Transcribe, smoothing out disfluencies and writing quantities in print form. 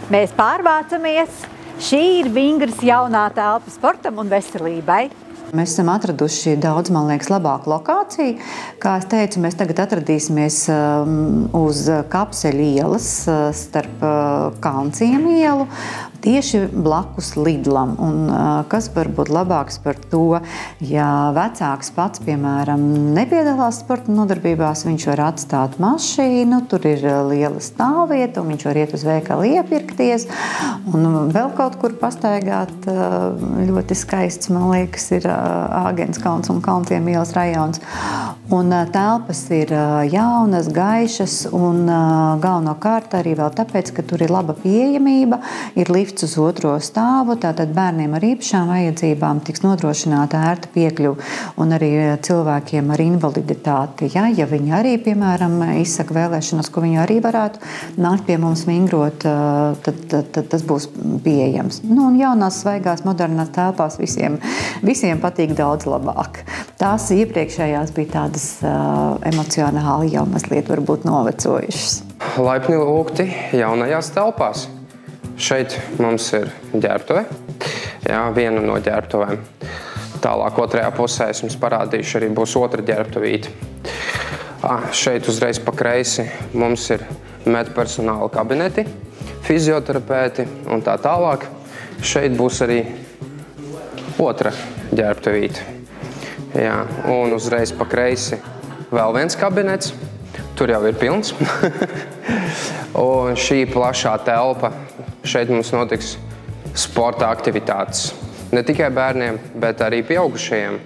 Mēs pārvācamies. Šī ir Vingras jaunā telpa sportam un veselībai. Mēs esam atraduši daudz, man liekas, labāku lokāciju. Kā es teicu, mēs tagad atradīsimies uz Kapseļu ielas starp Kalnciem ielu, tieši blakus Lidlam. Un kas var būt labāks par to, ja vecāks pats, piemēram, nepiedalās sporta nodarbībās, viņš var atstāt mašīnu, tur ir liela stāvvieta, un viņš var iet uz veikalu iepirkties, un vēl kaut kur pastaigāt. Ļoti skaists, man liekas, ir Āgenskalns un Kalnciem ielas rajons. Un telpas ir jaunas, gaišas un galvenokārt arī vēl tāpēc, ka tur ir laba pieejamība, ir lifts uz otro stāvu, tātad bērniem ar īpašām vajadzībām tiks nodrošināta ērta piekļuva un arī cilvēkiem ar invaliditāti. Ja viņi arī, piemēram, izsaka vēlēšanos, ko viņi arī varētu nākt pie mums vingrot, tad tas būs pieejams. Nu, un jaunās, svaigās, modernās telpās visiem patīk daudz labāk. Tās iepriekšējās bija tādas emocionāli jau mazliet varbūt novecojušas. Laipni lūgti jaunajās telpās. Šeit mums ir ģērbtuve, viena no ģērbtuvēm. Tālāk otrajā pusē es jums parādīšu, arī būs otra ģērbtuvīte. Šeit uzreiz pa kreisi mums ir medpersonāla kabineti, fizioterapeiti un tā tālāk. Šeit būs arī otra ģērbtuvīte. Un uzreiz pa kreisi vēl viens kabinets. Tur jau ir pilns. Un šī plašā telpa, šeit mums notiks sporta aktivitātes. Ne tikai bērniem, bet arī pieaugušajiem.